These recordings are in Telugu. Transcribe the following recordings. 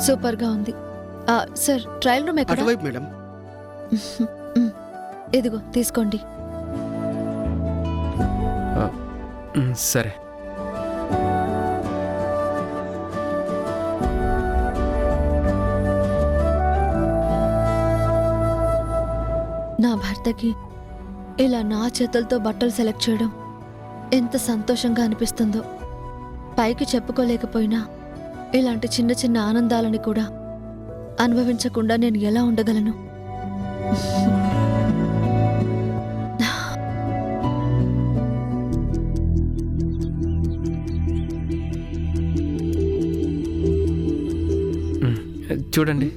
సూపర్ గా ఉంది. సార్, ట్రయల్ రూమ్ ఎక్కడ? అటువైపు మేడం. ఇదిగో తీసుకోండి. సరే. నా భర్తకి ఇలా నా చేతులతో బట్టలు సెలెక్ట్ చేయడం ఎంత సంతోషంగా అనిపిస్తుందో. పైకి చెప్పుకోలేకపోయినా ఇలాంటి చిన్న చిన్న ఆనందాలని కూడా అనుభవించకుండా నేను ఎలా ఉండగలను? చూడండి.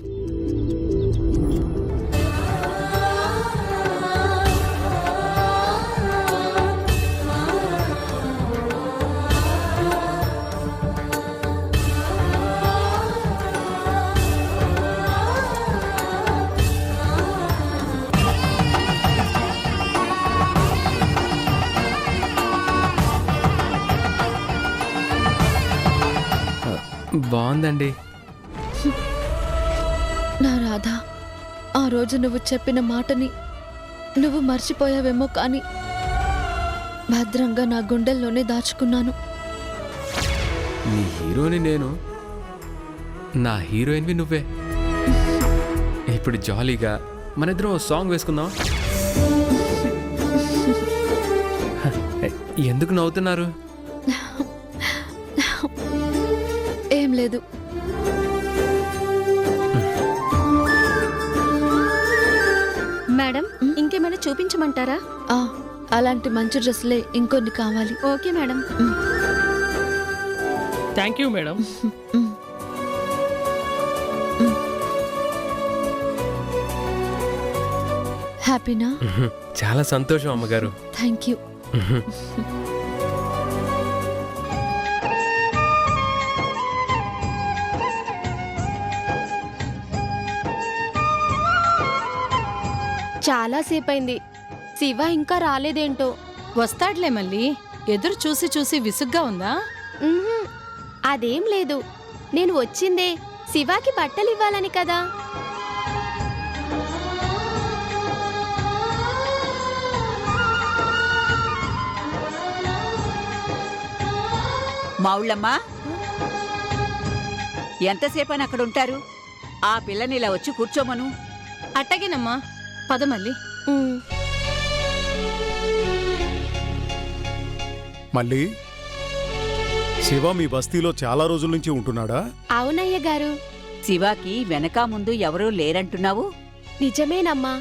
బాగుందండి. నా రాధా, ఆ రోజు నువ్వు చెప్పిన మాటని నువ్వు మర్చిపోయావేమో, కానీ భద్రంగా నా గుండెల్లోనే దాచుకున్నాను. నీ హీరోని నేను, నా హీరోయిన్వి నువ్వే. ఇప్పుడు జాలీగా మనిద్దరం సాంగ్ వేసుకుందాం. ఎందుకు నవ్వుతున్నారు? ఏం లేదు. మేడం, ఇంకేమైనా చూపించమంటారా? అలాంటి మంచి డ్రెస్లే ఇంకొన్ని కావాలి. Okay madam. Thank you madam. హ్యాపీనా? చాలా సంతోషం అమ్మగారు. Thank you. చాలా సేపైంది, శివ ఇంకా రాలేదేంటో. వస్తాడులే మళ్ళీ. ఎదురు చూసి చూసి విసుగ్గా ఉందా? అదేం లేదు, నేను వచ్చిందే శివాకి బట్టలు ఇవ్వాలని కదా. మావుళ్ళమ్మా, ఎంతసేపని అక్కడ ఉంటారు? ఆ పిల్లని ఇలా వచ్చి కూర్చోమను. అట్టగేనమ్మా, పద మళ్ళీ. మళ్ళీ శివ మీ బస్తీలో చాలా రోజుల నుంచి ఉంటున్నాడా? అవునయ్య గారు. శివాకి వెనక ముందు ఎవరూ లేరంటున్నావు? నిజమేనమ్మా,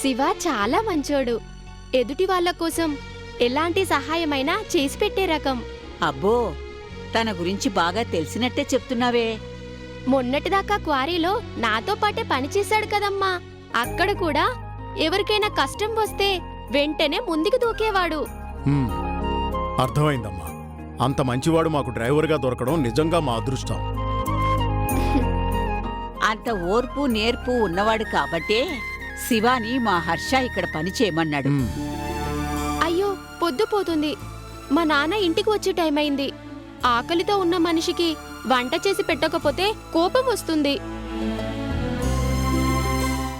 శివ చాలా మంచోడు. ఎదుటి వాళ్ళ కోసం ఎలాంటి సహాయమైనా చేసి పెట్టే రకం. అబ్బో, తన గురించి బాగా తెలిసినట్టే చెప్తున్నావే. మొన్నటిదాకా క్వారీలో నాతో పాటే పనిచేశాడు కదమ్మా. అక్కడ కూడా ఎవరికైనా కష్టం వస్తే వెంటనే ముందుకు దూకేవాడు. అర్థమైందమ్మా. అంత మంచివాడు మాకు డ్రైవర్గా దొరకడం నిజంగా మా అదృష్టం. అంత ఓర్పు నేర్పు ఉన్నవాడు కాబట్టే శివాని మా హర్ష ఇక్కడ పని చేయమన్నాడు. అయ్యో, పొద్దుపోతుంది. మా నాన్న ఇంటికి వచ్చే టైం అయింది. ఆకలితో ఉన్న మనిషికి వంట చేసి పెట్టకపోతే కోపం వస్తుంది.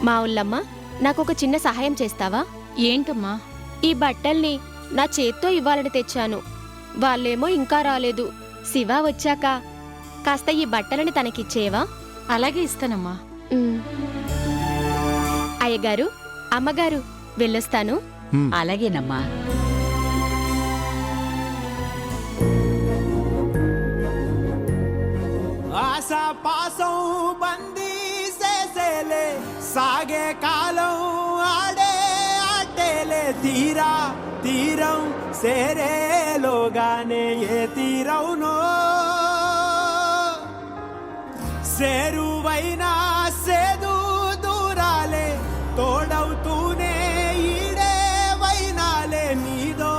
మా ఊళ్ళమ్మ, నాకొక చిన్న సహాయం చేస్తావా? ఏంటమ్మా? ఈ బట్టల్ని నా చేత్తో ఇవ్వాలని తెచ్చాను. వాళ్ళేమో ఇంకా రాలేదు. శివ వచ్చాక కాస్త ఈ బట్టలని తనకిచ్చేవా? అలాగే ఇస్తానమ్మా. అయ్యగారు, అమ్మగారు, వెళ్ళొస్తాను. అలాగేనమ్మా. ఆశా పాసం బందీ చేసేలే, సాగే కాలం ఆడే ఆటేలే. తీరా తీరం సేరేలోగానే ఏ తీరవునో, సేరువైనా సేదు దూరాలే తోడవుతూనే ఈడే వైనాలే. నీదో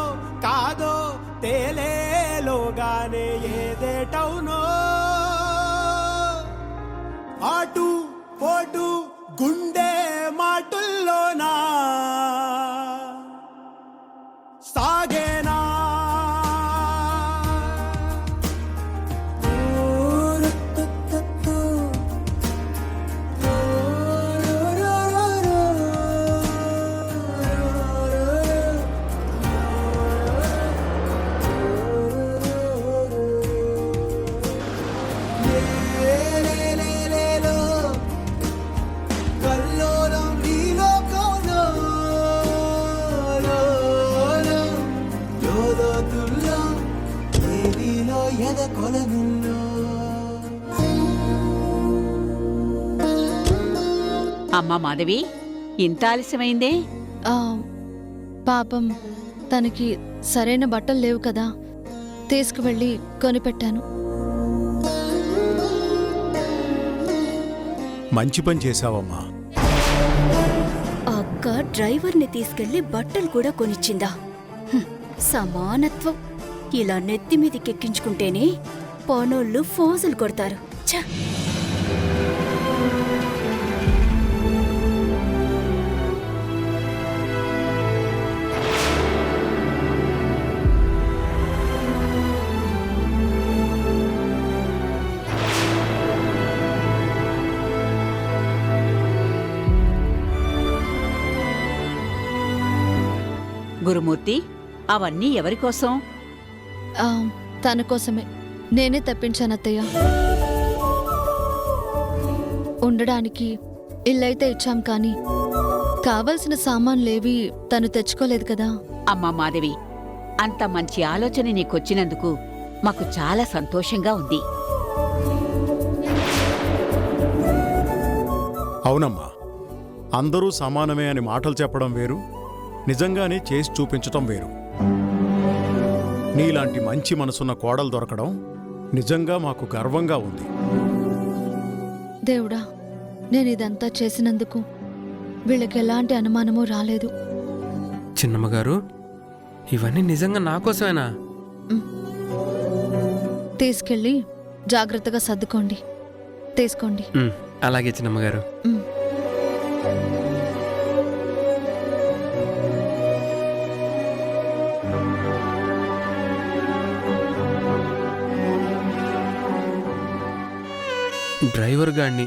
కాదో తేలేలోగానే ఏదేటవునో, ఆటు పోటు గుండె మాటుల్లోనా అమ్మా మాధవి, ఇంత ఆలస్యమైందే? ఆ, పాపం తనకి సరైన బట్టలు లేవు కదా, తీసుకువెళ్ళి కొనిపెట్టాను. మంచి పని చేశావమ్మా. అక్క డ్రైవర్ని తీసుకెళ్లి బట్టలు కూడా కొనిచ్చిందా? సమానత్వం ఇలా నెత్తి మీదకెక్కించుకుంటేనే పనోళ్ళు ఫోజులు కొడతారు. ఛ! గురుమూర్తి, అవన్నీ ఎవరికోసం? ఆ, తన కోసమే నేనే తెప్పించాను అత్తయ్య. ఉండడానికి ఇల్లైతే ఇచ్చాం కానీ కావలసిన సామాన్లేవి తను తెచ్చుకోలేదు కదా. అమ్మా మాధవి, అంత మంచి ఆలోచన నీకొచ్చినందుకు మాకు చాలా సంతోషంగా ఉంది. అవునమ్మా, అందరూ సమానమే అని మాటలు చెప్పడం వేరు, నిజంగానే చేసి చూపించటం వేరు. నీలాంటి మంచి మనసున్న కోడలు దొరకడం నిజంగా మాకు గర్వంగా ఉంది. దేవుడా, నేను ఇదంతా చేసినందుకు వీళ్ళకి ఎలాంటి అనుమానమూ రాలేదు. చిన్నమ్మగారు, ఇవన్నీ నిజంగా నా కోసమేనా? తీసుకెళ్ళి జాగ్రత్తగా సర్దుకోండి. తీసుకోండి. అలాగే చిన్నమ్మగారు. డ్రైవర్ గాడిని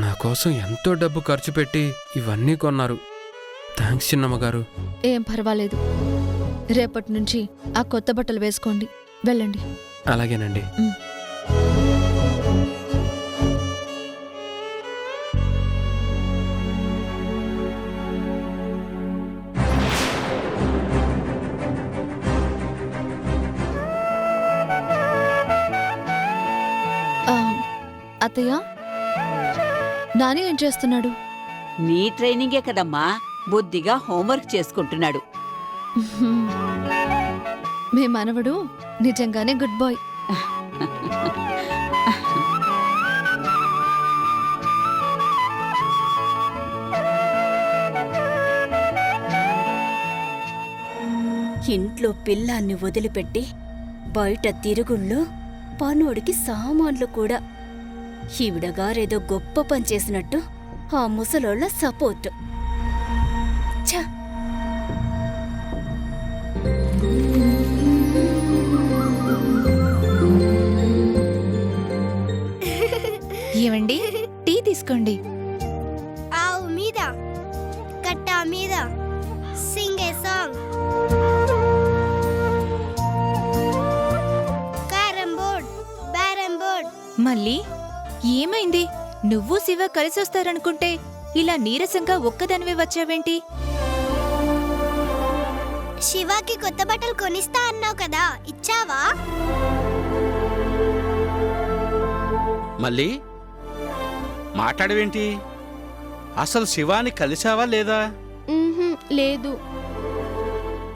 నా కోసం ఎంతో డబ్బు ఖర్చు పెట్టి ఇవన్నీ కొన్నారు. థ్యాంక్స్ చిన్నమ్మగారు. ఏం పర్వాలేదు. రేపటి నుంచి ఆ కొత్త బట్టలు వేసుకోండి. వెళ్ళండి. అలాగేనండి. అత్తయ్య, నాని ఏం చేస్తున్నాడు? నీ ట్రైనింగే కదమ్మా, బుద్ధిగా హోంవర్క్ చేసుకుంటున్నాడు. మీ మనవడు నిజంగానే గుడ్ బాయ్. ఇంట్లో పిల్లాన్ని వదిలిపెట్టి బయట తిరుగుళ్ళు పనోడికి సామాన్లు కూడా. ఈవిడగారేదో గొప్ప పని చేసినట్టు ఆ ముసలోళ్ళ సపోర్ట్. ఛ! ఏమండి, టీ తీసుకోండి. ఆవు మీద కట్ట మీద sing a song. Carrom board, బ్యారమ్ బోర్డ్. మళ్ళీ ఏమైంది? నువ్వు శివ కలిసొస్తారనుకుంటే ఇలా నీరసంగా ఒక్కదానివే వచ్చావేంటి? శివాకి కొత్త బట్టలు కొనిస్తా అన్నావు కదా, ఇచ్చావా? మళ్ళీ మాట్లాడవేంటి? అసలు శివాని కలిసావా లేదా? లేదు.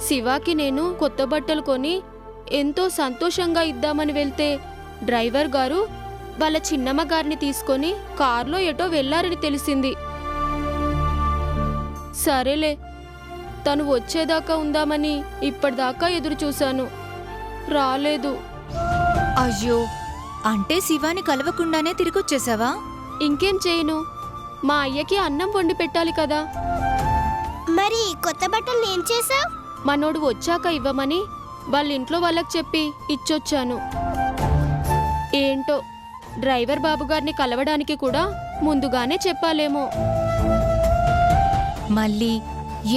శివాకి నేను కొత్త బట్టలు కొని ఎంతో సంతోషంగా ఇద్దామని వెళ్తే డ్రైవర్ గారు వాళ్ళ చిన్నమ్మ గారిని తీసుకొని కారులో ఎటో వెళ్లారని తెలిసింది. సరేలే, తను వచ్చేదాకా ఉందామని ఇప్పటిదాకా ఎదురు చూశాను. రాలేదు. అయ్యో, అంటే శివాని కలవకుండానే తిరిగొచ్చేసావా? ఇంకేం చేయను, మా అయ్యకి అన్నం వండి పెట్టాలి కదా. మరి కొత్త బట్టలు ఏం చేసావు? మనోడు వచ్చాక ఇవ్వమని వాళ్ళ ఇంట్లో వాళ్ళకి చెప్పి ఇచ్చొచ్చాను. ఏంటో, డ్రైవర్ బాబుగారిని కలవడానికి కూడా ముందుగానే చెప్పాలేమో. మళ్ళీ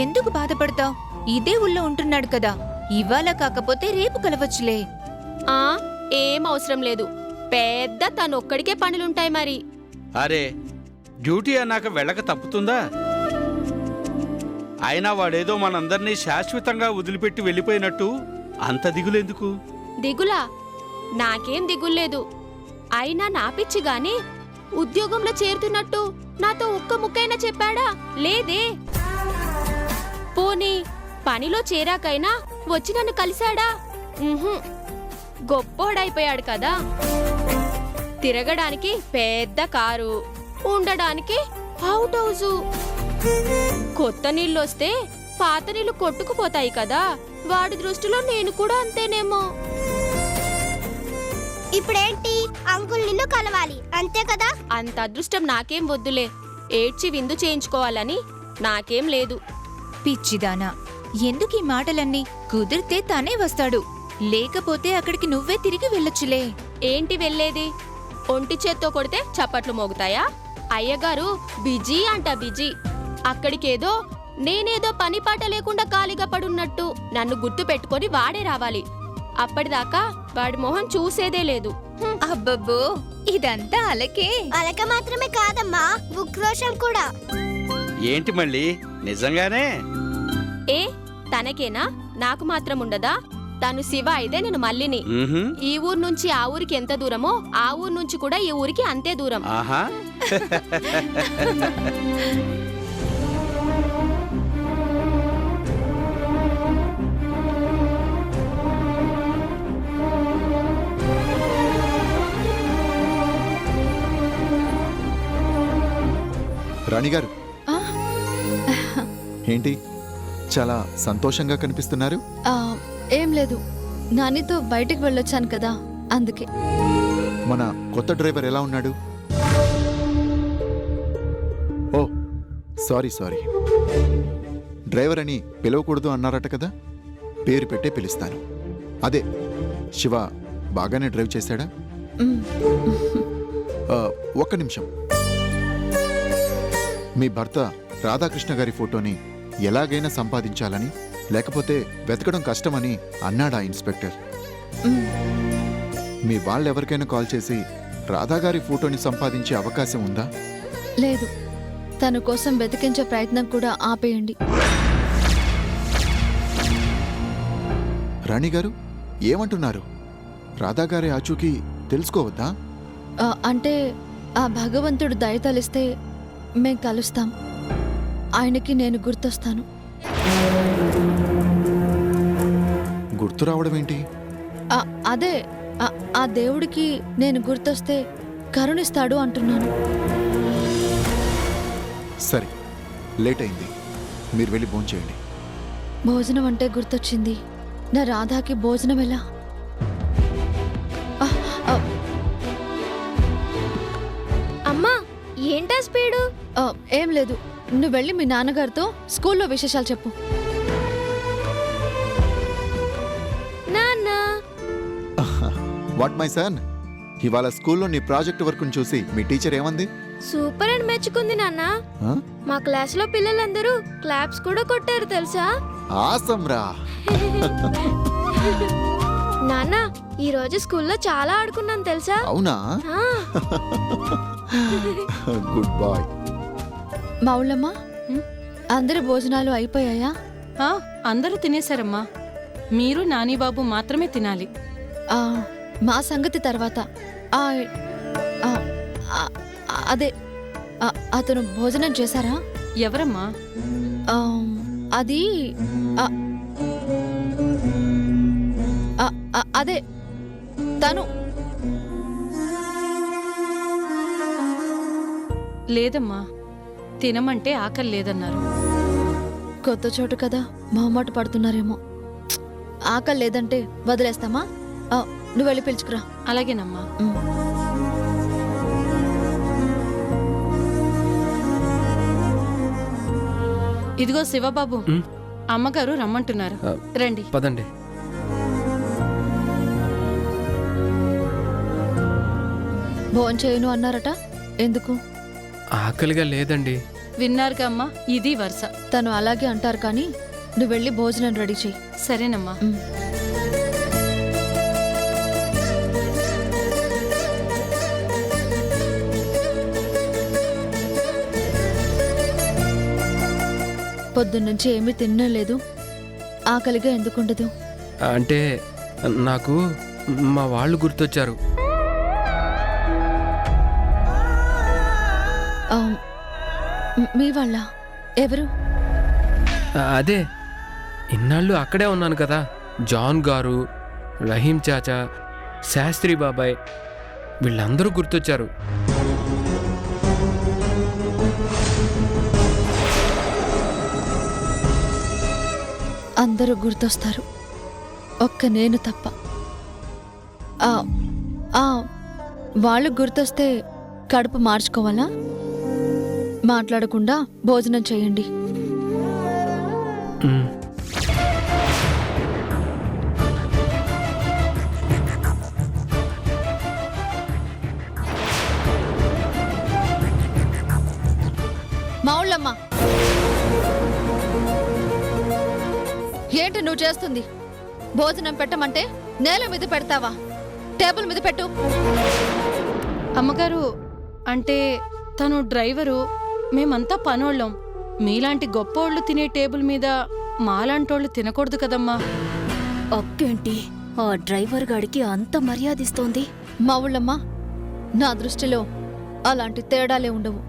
ఎందుకు బాధపడతావ్? ఇదే ఊళ్ళో ఉంటున్నాడు కదా, ఇవాళ కాకపోతే రేపు కలవచ్చులే. ఏం అవసరం లేదు, పెద్ద తనొక్కడికే పనులుంటాయి మరి. అరే, డ్యూటీ అన్నాక వెళ్ళక తప్పుతుందా? అయినా వాడేదో మనందర్నీ శాశ్వతంగా వదిలిపెట్టి వెళ్ళిపోయినట్టు అంత దిగులెందుకు? దిగులా? నాకేం దిగుల్లేదు. అయినా నా పిచ్చి గాని ఉద్యోగంలో చేరుతున్నట్టు నాతో ఒక్క ముక్కైనా చెప్పాడా? లేదే. పోనీ పనిలో చేరాకైనా వచ్చి నన్ను కలిశాడా? గొప్పోడైపోయాడు కదా. తిరగడానికి పెద్ద కారు, ఉండడానికి అవుట్ హౌసు. కొత్త నీళ్ళొస్తే పాత నీళ్లు కొట్టుకుపోతాయి కదా. వాడి దృష్టిలో నేను కూడా అంతేనేమో. ఇప్పుడేంటి అంకుల్ నిన్ను కలవాలి అంతే కదా? అంత అదృష్టం నాకేం వద్దులే. ఏడ్చి విందు చేయించుకోవాలని నాకేం లేదు. పిచ్చిదానా, ఎందుకు ఈ మాటలన్నీ? కుదిరితే తనే వస్తాడు, లేకపోతే అక్కడికి నువ్వే తిరిగి వెళ్ళొచ్చులే. ఏంటి వెళ్ళేది? ఒంటి చేత్తో కొడితే చప్పట్లు మోగుతాయా? అయ్యగారు బిజీ అంట బిజీ. అక్కడికేదో నేనేదో పని పాట లేకుండా ఖాళీగా పడున్నట్టు నన్ను గుర్తు పెట్టుకొని వాడే రావాలి. అప్పటిదాకా వాడి మొహం చూసేదే లేదు. అబ్బబ్బో, ఇదంతా అలకే. అలక మాత్రమే కాదమ్మా, ఉక్రోషం కూడా. ఏంటి మళ్ళీ నిజంగానే? ఏ తనకేనా? నాకు మాత్రం ఉండదా? తను శివ అయితే నేను మల్లిని. ఈ ఊరు నుంచి ఆ ఊరికి ఎంత దూరమో ఆ ఊరు నుంచి కూడా ఈ ఊరికి అంతే దూరం. ఆహా. రాణిగారు, ఏంటి చాలా సంతోషంగా కనిపిస్తున్నారు? ఏం లేదు, నానితో బయటికి వెళ్ళొచ్చాను కదా, అందుకే. మన కొత్త డ్రైవర్ ఎలా ఉన్నాడు? ఓ సారీ సారీ, డ్రైవర్ అని పిలవకూడదు అన్నారట కదా, పేరు పెట్టే పిలుస్తాను. అదే శివ బాగానే డ్రైవ్ చేశాడా? ఒక్క నిమిషం. మీ భర్త రాధాకృష్ణ గారి ఫోటోని ఎలాగైనా సంపాదించాలని, లేకపోతే వెతకడం కష్టమని అన్నాడా ఇన్స్పెక్టర్? మీ వాళ్ళెవరికైనా కాల్ చేసి రాధాగారి ఫోటోని సంపాదించే అవకాశం ఉందా? లేదు, తన కోసం వెతికించే ప్రయత్నం కూడా ఆపేయండి. రాణిగారు ఏమంటున్నారు? రాధాగారి ఆచూకీ తెలుసుకోవద్దా? అంటే ఆ భగవంతుడు దయతలిస్తే మేం కలుస్తాం. ఆయనకి నేను గుర్తొస్తాను. గుర్తు రావడం ఏంటి? అదే ఆ దేవుడికి నేను గుర్తొస్తే కరుణిస్తాడు అంటున్నాను. సరే, లేట్ అయింది, మీరు వెళ్ళి భోంచేయండి. భోజనం అంటే గుర్తొచ్చింది, నా రాధాకి భోజనం ఎలా? అమ్మా ఏంటా స్పీడు? ఏం లేదు, నువ్వు వెళ్ళి మీ నాన్నగారితో స్కూల్లో విశేషాలు చెప్పు. నాన్నా. వాట్ మై సన్, ఇవాళ స్కూల్లో నీ ప్రాజెక్ట్ వర్క్ చూసి మీ టీచర్ ఏమంది? సూపర్ అని మెచ్చుకుంది నాన్న. మా క్లాస్ లో పిల్లలందరూ క్లాప్స్ కూడా కొట్టారు తెలుసా? ఆసమ్ రా. నాన్న, ఈ రోజు స్కూల్లో చాలా ఆడుకున్నాం తెలుసా? అవునా? Good bye. మౌళ్ళమ్మ, అందరి భోజనాలు అయిపోయాయా? అందరూ తినేశారమ్మా, మీరు నానీబాబు మాత్రమే తినాలి. మా సంగతి తర్వాత. అదే అతను భోజనం చేశారా? ఎవరమ్మా? అది అదే తను. లేదమ్మా, తినమంటే ఆకలి లేదన్నారు. కొత్త చోటు కదా, మొహమాట పడుతున్నారేమో. ఆకలి లేదంటే వదిలేస్తామా? నువ్వు వెళ్ళి పిలుచుకురా. అలాగేనమ్మా. ఇదిగో శివబాబు, అమ్మగారు రమ్మంటున్నారు, రండి. పదండి. భోంచేయను అన్నారట, ఎందుకు? ఆకలిగా లేదండి. విన్నారుగా అమ్మా, ఇది వరుస. తను అలాగే అంటారు, కానీ నువ్వు వెళ్ళి భోజనం రెడీ చెయ్యి. సరేనమ్మా. పొద్దున్నుంచి ఏమీ తినలేదు, ఆకలిగా ఎందుకుండదు? అంటే నాకు మా వాళ్ళు గుర్తొచ్చారు. ఆ, మీ వాళ్ళ ఎవరు? అదే ఇన్నాళ్ళు అక్కడే ఉన్నాను కదా, జాన్ గారు, రహీం చాచా, శాస్త్రి బాబాయ్ వీళ్ళందరూ గుర్తొచ్చారు. అందరూ గుర్తొస్తారు, ఒక్క నేను తప్ప. వాళ్ళు గుర్తొస్తే కడుపు మార్చుకోవాలా? మాట్లాడకుండా భోజనం చేయండి. మ్. మౌళ్ళమ్మ, ఏంటి నువ్వు చేస్తుంది? భోజనం పెట్టమంటే నేల మీద పెడతావా? టేబుల్ మీద పెట్టు. అమ్మగారు, అంటే తను డ్రైవరు, మేమంతా పనోళ్ళం. మీలాంటి గొప్పోళ్ళు తినే టేబుల్ మీద మాలాంటోళ్ళు తినకూడదు కదమ్మా. అక్కేంటి ఆ డ్రైవర్ గాడికి అంత మర్యాదిస్తోంది? మౌళ్ళమ్మ, నా దృష్టిలో అలాంటి తేడాలే ఉండవు.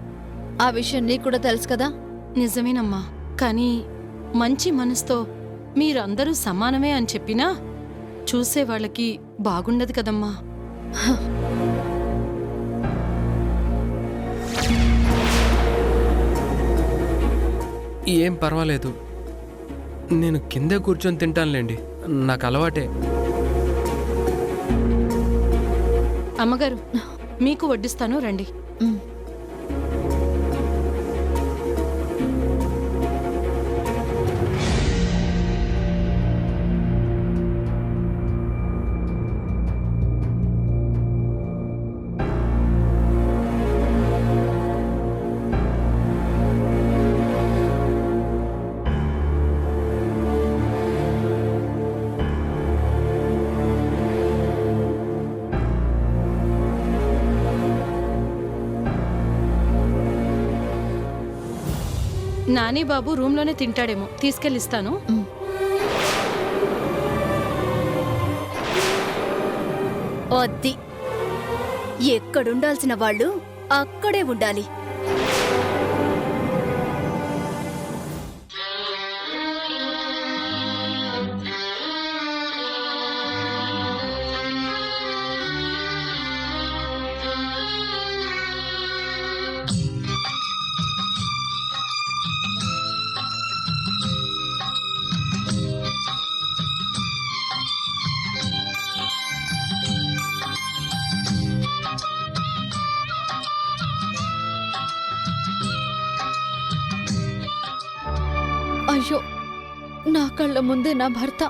ఆ విషయం నీకు కూడా తెలుసు కదా. నిజమేనమ్మా, కానీ మంచి మనసుతో మీరందరూ సమానమే అని చెప్పినా చూసేవాళ్ళకి బాగుండదు కదమ్మా. ఏం పర్వాలేదు, నేను కిందే కూర్చొని తింటానులేండి, నాకు అలవాటే. అమ్మగారు, మీకు వడ్డిస్తాను, రండి. ఉమ్. నాని బాబు రూమ్లోనే తింటాడేమో, తీసుకెళ్ళిస్తాను. అద్ది, ఎక్కడుండాల్సిన వాళ్ళు అక్కడే ఉండాలి. అయ్యో, నా కళ్ళ ముందే నా భర్త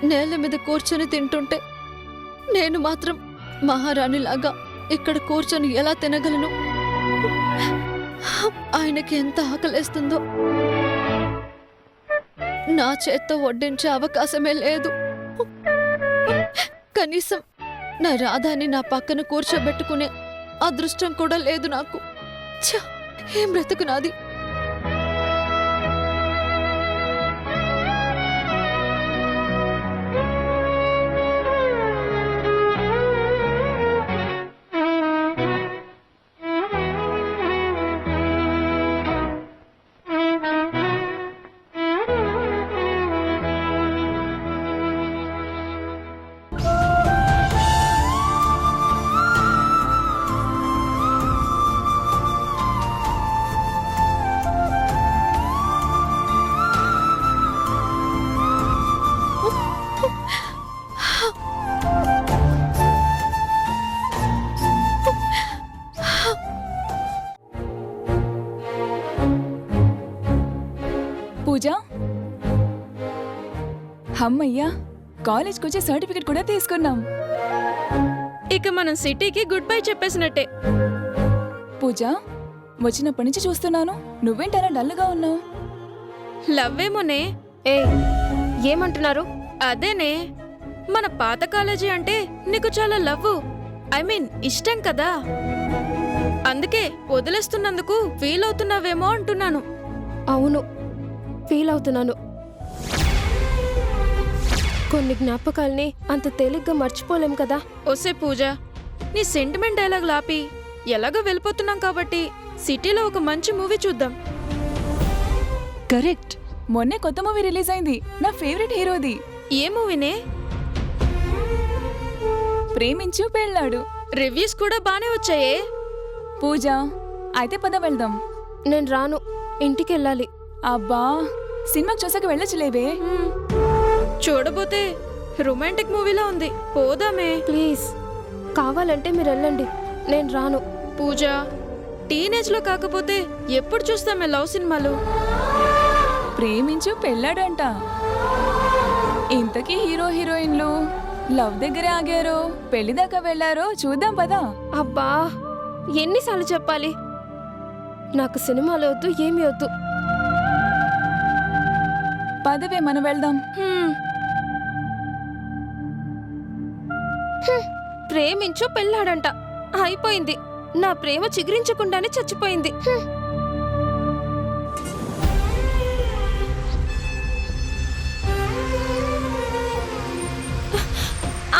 నేల మీద కూర్చొని తింటుంటే నేను మాత్రం మహారాణిలాగా ఇక్కడ కూర్చొని ఎలా తినగలను? ఆయనకి ఎంత ఆకలేస్తుందో. నా చేత్తో వడ్డించే అవకాశమే లేదు. కనీసం నా రాధాని నా పక్కన కూర్చోబెట్టుకునే అదృష్టం కూడా లేదు నాకు. ఛ, ఏం బ్రతుకు నాది. పూజ, అమ్మయ్యా, కాలేజ్కి వచ్చే సర్టిఫికెట్ కూడా తీసుకున్నాం. ఇక మనం సిటీకి గుడ్ బై చెప్పేసినట్టే. పూజ, వచ్చినప్పటి నుంచి చూస్తున్నాను, నువ్వేంటలా డల్గా ఉన్నావు? లవ్వేమోనే. ఏ, ఏమంటున్నారు? అదేనే, మన పాత కాలేజీ అంటే నీకు చాలా లవ్, ఐ మీన్ ఇష్టం కదా. అందుకే వదిలేస్తున్నందుకు ఫీల్ అవుతున్నావేమో అంటున్నాను. అవును, ఫీల్ అవుతున్నాను. కొన్ని జ్ఞాపకాల్ని అంత తేలిగ్గా మర్చిపోలేం కదా. ఒసే పూజ, నీ సెంటిమెంట్ డైలాగ్ లాపి ఎలాగో వెళ్ళిపోతున్నాం కాబట్టి సిటీలో ఒక మంచి మూవీ చూద్దాం. కరెక్ట్. మొన్నే కొత్త మూవీ రిలీజ్ అయింది, నా ఫేవరెట్ హీరోది. ఏ మూవీనే? ప్రేమించు పెళ్ళాడు. రివ్యూస్ కూడా బానే వచ్చాయే. పూజ, అయితే పద వెళ్దాం. నేను రాను, ఇంటికెళ్ళాలి. అబ్బా, సినిమాకి చూసాక వెళ్ళొచ్చులేవే. చూడబోతే రొమాంటిక్ మూవీలా ఉంది, పోదామే. ప్లీజ్, కావాలంటే మీరు వెళ్ళండి, నేను రాను. పూజ, టీనేజ్ లో కాకపోతే ఎప్పుడు చూస్తామే లవ్ సినిమాలు? ప్రేమించు పెళ్ళాడంట. ఇంతకీ హీరో హీరోయిన్లు లవ్ దగ్గరే ఆగారో పెళ్లి దాకా వెళ్లారో చూద్దాం పదా. అబ్బా, ఎన్నిసార్లు చెప్పాలి? నాకు సినిమాలు వద్దు, ఏమీ వద్దు. పదవే, మనం వెళ్దాం. ప్రేమించు పెళ్ళాడంట, అయిపోయింది. నా ప్రేమ చిగురించకుండానే చచ్చిపోయింది.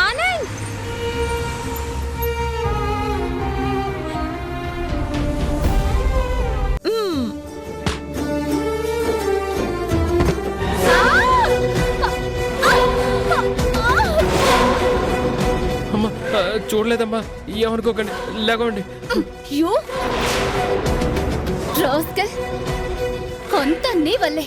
ఆనంద్, అమ్మా, చూడలేదమ్మా, ఏమనుకోకండి, లేకండి. యూ రాస్కల్, అంతా నీ వల్లే.